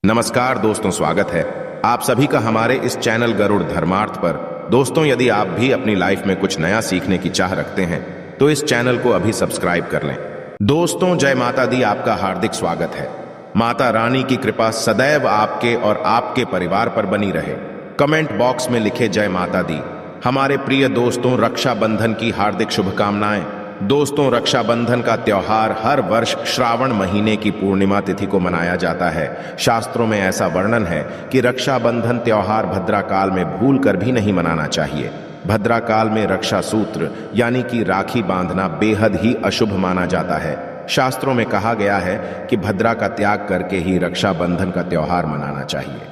नमस्कार दोस्तों, स्वागत है आप सभी का हमारे इस चैनल गरुड़ धर्मार्थ पर। दोस्तों, यदि आप भी अपनी लाइफ में कुछ नया सीखने की चाह रखते हैं तो इस चैनल को अभी सब्सक्राइब कर लें। दोस्तों, जय माता दी, आपका हार्दिक स्वागत है। माता रानी की कृपा सदैव आपके और आपके परिवार पर बनी रहे। कमेंट बॉक्स में लिखे जय माता दी। हमारे प्रिय दोस्तों, रक्षाबंधन की हार्दिक शुभकामनाएं। दोस्तों, रक्षाबंधन का त्योहार हर वर्ष श्रावण महीने की पूर्णिमा तिथि को मनाया जाता है। शास्त्रों में ऐसा वर्णन है कि रक्षाबंधन त्योहार भद्रा काल में भूल कर भी नहीं मनाना चाहिए। भद्रा काल में रक्षा सूत्र यानी कि राखी बांधना बेहद ही अशुभ माना जाता है। शास्त्रों में कहा गया है कि भद्रा का त्याग करके ही रक्षाबंधन का त्योहार मनाना चाहिए।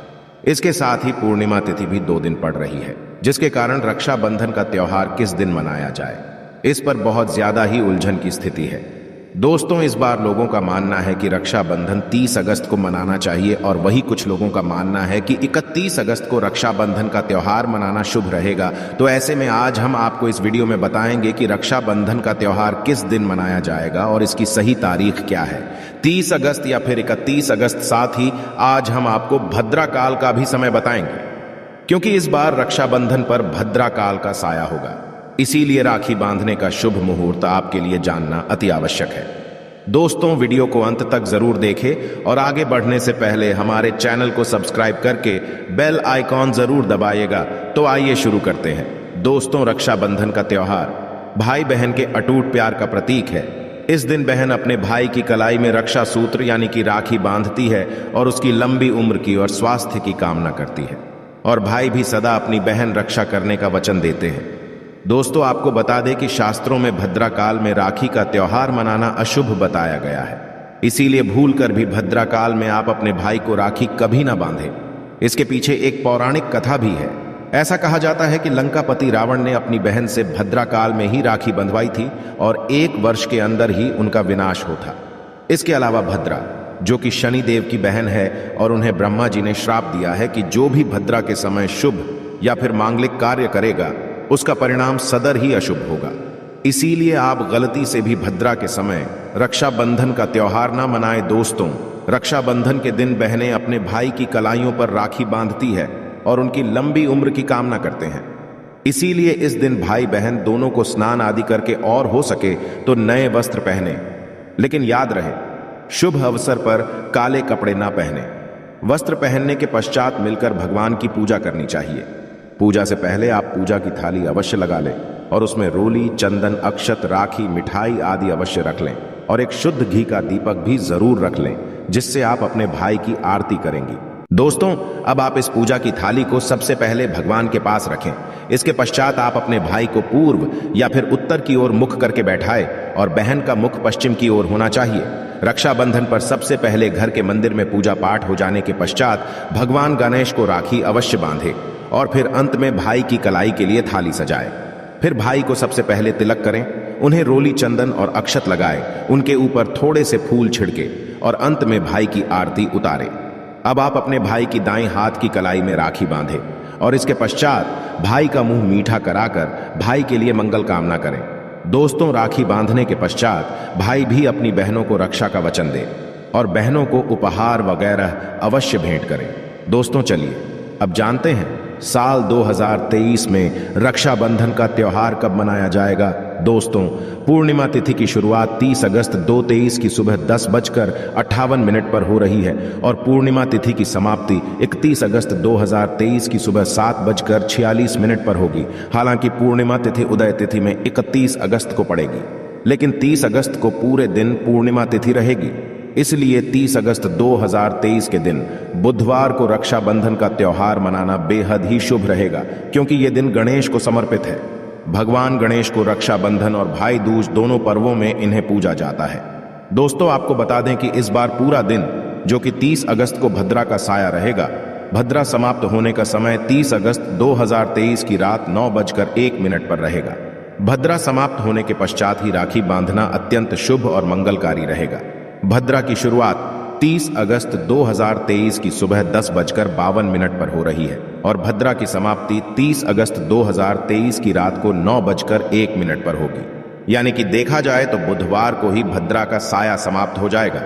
इसके साथ ही पूर्णिमा तिथि भी 2 दिन पड़ रही है, जिसके कारण रक्षाबंधन का त्योहार किस दिन मनाया जाए, इस पर बहुत ज्यादा ही उलझन की स्थिति है। दोस्तों, इस बार लोगों का मानना है कि रक्षाबंधन 30 अगस्त को मनाना चाहिए और वही कुछ लोगों का मानना है कि 31 अगस्त को रक्षाबंधन का त्योहार मनाना शुभ रहेगा। तो ऐसे में आज हम आपको इस वीडियो में बताएंगे कि रक्षाबंधन का त्योहार किस दिन मनाया जाएगा और इसकी सही तारीख क्या है, 30 अगस्त या फिर 31 अगस्त। साथ ही आज हम आपको भद्रा काल का भी समय बताएंगे, क्योंकि इस बार रक्षाबंधन पर भद्रा काल का साया होगा। इसीलिए राखी बांधने का शुभ मुहूर्त आपके लिए जानना अति आवश्यक है। दोस्तों, वीडियो को अंत तक जरूर देखें और आगे बढ़ने से पहले हमारे चैनल को सब्सक्राइब करके बेल आइकॉन जरूर दबाइएगा। तो आइए शुरू करते हैं। दोस्तों, रक्षाबंधन का त्योहार भाई बहन के अटूट प्यार का प्रतीक है। इस दिन बहन अपने भाई की कलाई में रक्षा सूत्र यानी कि राखी बांधती है और उसकी लंबी उम्र की और स्वास्थ्य की कामना करती है, और भाई भी सदा अपनी बहन रक्षा करने का वचन देते हैं। दोस्तों, आपको बता दें कि शास्त्रों में भद्रा काल में राखी का त्योहार मनाना अशुभ बताया गया है। इसीलिए भूलकर भी भद्रा काल में आप अपने भाई को राखी कभी ना बांधें। इसके पीछे एक पौराणिक कथा भी है। ऐसा कहा जाता है कि लंकापति रावण ने अपनी बहन से भद्रा काल में ही राखी बंधवाई थी और 1 वर्ष के अंदर ही उनका विनाश होता। इसके अलावा भद्रा, जो कि शनि देव की बहन है, और उन्हें ब्रह्मा जी ने श्राप दिया है कि जो भी भद्रा के समय शुभ या फिर मांगलिक कार्य करेगा उसका परिणाम सदर ही अशुभ होगा। इसीलिए आप गलती से भी भद्रा के समय रक्षाबंधन का त्योहार ना मनाएं। दोस्तों, रक्षाबंधन के दिन बहनें अपने भाई की कलाइयों पर राखी बांधती है और उनकी लंबी उम्र की कामना करते हैं। इसीलिए इस दिन भाई बहन दोनों को स्नान आदि करके और हो सके तो नए वस्त्र पहने, लेकिन याद रहे शुभ अवसर पर काले कपड़े ना पहने। वस्त्र पहनने के पश्चात मिलकर भगवान की पूजा करनी चाहिए। पूजा से पहले आप पूजा की थाली अवश्य लगा लें और उसमें रोली, चंदन, अक्षत, राखी, मिठाई आदि अवश्य रख लें और एक शुद्ध घी का दीपक भी जरूर रख लें, जिससे आप अपने भाई की आरती करेंगी। दोस्तों, अब आप इस पूजा की थाली को सबसे पहले भगवान के पास रखें। इसके पश्चात आप अपने भाई को पूर्व या फिर उत्तर की ओर मुख करके बैठाएं और बहन का मुख पश्चिम की ओर होना चाहिए। रक्षाबंधन पर सबसे पहले घर के मंदिर में पूजा पाठ हो जाने के पश्चात भगवान गणेश को राखी अवश्य बांधे और फिर अंत में भाई की कलाई के लिए थाली सजाए। फिर भाई को सबसे पहले तिलक करें, उन्हें रोली, चंदन और अक्षत लगाए, उनके ऊपर थोड़े से फूल छिड़के और अंत में भाई की आरती उतारे। अब आप अपने भाई की दाएं हाथ की कलाई में राखी बांधे और इसके पश्चात भाई का मुंह मीठा कराकर भाई के लिए मंगल कामना करें। दोस्तों, राखी बांधने के पश्चात भाई भी अपनी बहनों को रक्षा का वचन दे और बहनों को उपहार वगैरह अवश्य भेंट करें। दोस्तों, चलिए अब जानते हैं साल 2023 में रक्षाबंधन का त्योहार कब मनाया जाएगा। दोस्तों, पूर्णिमा तिथि की शुरुआत 30 अगस्त 2023 की सुबह 10:58 पर हो रही है और पूर्णिमा तिथि की समाप्ति 31 अगस्त 2023 की सुबह 7:46 पर होगी। हालांकि पूर्णिमा तिथि उदय तिथि में 31 अगस्त को पड़ेगी, लेकिन 30 अगस्त को पूरे दिन पूर्णिमा तिथि रहेगी। इसलिए 30 अगस्त 2023 के दिन बुधवार को रक्षाबंधन का त्योहार मनाना बेहद ही शुभ रहेगा, क्योंकि यह दिन गणेश को समर्पित है। भगवान गणेश को रक्षाबंधन और भाई दूज दोनों पर्वों में इन्हें पूजा जाता है। दोस्तों, आपको बता दें कि इस बार पूरा दिन, जो कि 30 अगस्त को भद्रा का साया रहेगा, भद्रा समाप्त होने का समय 30 अगस्त 2023 की रात 9:01 पर रहेगा। भद्रा समाप्त होने के पश्चात ही राखी बांधना अत्यंत शुभ और मंगलकारी रहेगा। भद्रा की शुरुआत 30 अगस्त 2023 की सुबह 10:52 पर हो रही है और भद्रा की समाप्ति 30 अगस्त 2023 की रात को 9:01 पर होगी। यानी कि देखा जाए तो बुधवार को ही भद्रा का साया समाप्त हो जाएगा।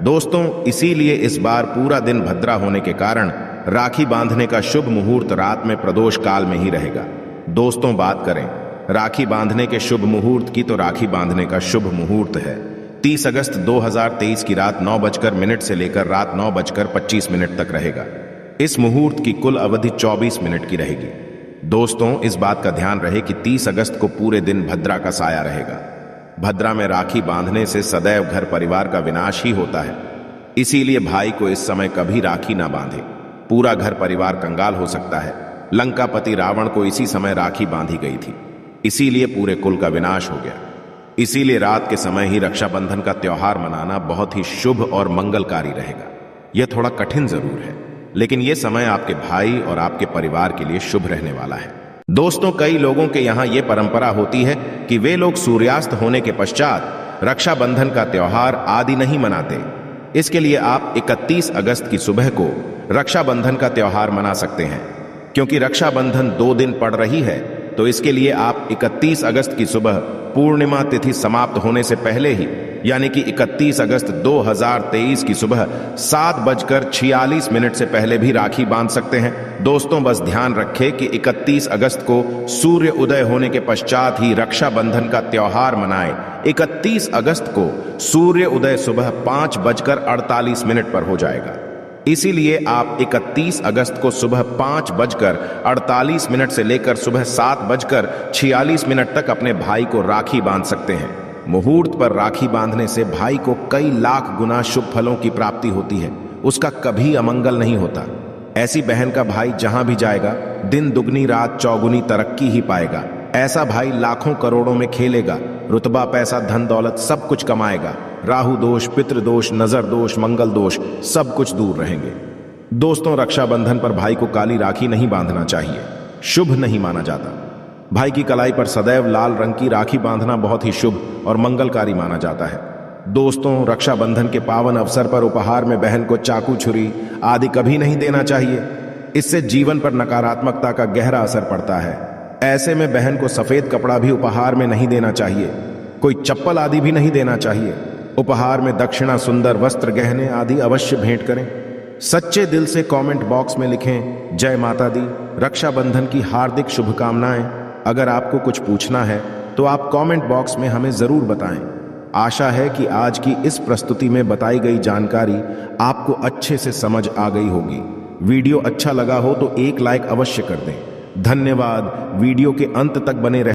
दोस्तों, इसीलिए इस बार पूरा दिन भद्रा होने के कारण राखी बांधने का शुभ मुहूर्त रात में प्रदोष काल में ही रहेगा। दोस्तों, बात करें राखी बांधने के शुभ मुहूर्त की, तो राखी बांधने का शुभ मुहूर्त है 30 अगस्त 2023 की रात 9:00 से लेकर रात 9:25 तक रहेगा। इस मुहूर्त की कुल अवधि 24 मिनट की रहेगी। दोस्तों, इस बात का ध्यान रहे कि 30 अगस्त को पूरे दिन भद्रा का साया रहेगा। भद्रा में राखी बांधने से सदैव घर परिवार का विनाश ही होता है। इसीलिए भाई को इस समय कभी राखी ना बांधे, पूरा घर परिवार कंगाल हो सकता है। लंकापति रावण को इसी समय राखी बांधी गई थी, इसीलिए पूरे कुल का विनाश हो गया। इसीलिए रात के समय ही रक्षाबंधन का त्योहार मनाना बहुत ही शुभ और मंगलकारी रहेगा। यह थोड़ा कठिन जरूर है, लेकिन यह समय आपके भाई और आपके परिवार के लिए शुभ रहने वाला है। दोस्तों, कई लोगों के यहाँ यह परंपरा होती है कि वे लोग सूर्यास्त होने के पश्चात रक्षाबंधन का त्योहार आदि नहीं मनाते। इसके लिए आप 31 अगस्त की सुबह को रक्षाबंधन का त्योहार मना सकते हैं। क्योंकि रक्षाबंधन 2 दिन पड़ रही है, तो इसके लिए आप 31 अगस्त की सुबह पूर्णिमा तिथि समाप्त होने से पहले ही, यानी कि 31 अगस्त 2023 की सुबह 7:46 से पहले भी राखी बांध सकते हैं। दोस्तों, बस ध्यान रखें कि 31 अगस्त को सूर्य उदय होने के पश्चात ही रक्षाबंधन का त्योहार मनाएं। 31 अगस्त को सूर्य उदय सुबह 5:48 पर हो जाएगा। इसीलिए आप 31 अगस्त को सुबह 5:48 से लेकर सुबह 7:46 तक अपने भाई को राखी बांध सकते हैं। मुहूर्त पर राखी बांधने से भाई को कई लाख गुना शुभ फलों की प्राप्ति होती है, उसका कभी अमंगल नहीं होता। ऐसी बहन का भाई जहां भी जाएगा, दिन दुगनी रात चौगुनी तरक्की ही पाएगा। ऐसा भाई लाखों करोड़ों में खेलेगा, रुतबा पैसा धन दौलत सब कुछ कमाएगा। राहु दोष, पितृदोष, नजर दोष, मंगल दोष सब कुछ दूर रहेंगे। दोस्तों, रक्षाबंधन पर भाई को काली राखी नहीं बांधना चाहिए, शुभ नहीं माना जाता। भाई की कलाई पर सदैव लाल रंग की राखी बांधना बहुत ही शुभ और मंगलकारी माना जाता है। दोस्तों, रक्षाबंधन के पावन अवसर पर उपहार में बहन को चाकू, छुरी आदि कभी नहीं देना चाहिए। इससे जीवन पर नकारात्मकता का गहरा असर पड़ता है। ऐसे में बहन को सफेद कपड़ा भी उपहार में नहीं देना चाहिए, कोई चप्पल आदि भी नहीं देना चाहिए। उपहार में दक्षिणा, सुंदर वस्त्र, गहने आदि अवश्य भेंट करें। सच्चे दिल से कमेंट बॉक्स में लिखें जय माता दी, रक्षाबंधन की हार्दिक शुभकामनाएं। अगर आपको कुछ पूछना है तो आप कमेंट बॉक्स में हमें जरूर बताएं। आशा है कि आज की इस प्रस्तुति में बताई गई जानकारी आपको अच्छे से समझ आ गई होगी। वीडियो अच्छा लगा हो तो एक लाइक अवश्य कर दें। धन्यवाद। वीडियो के अंत तक बने रहें।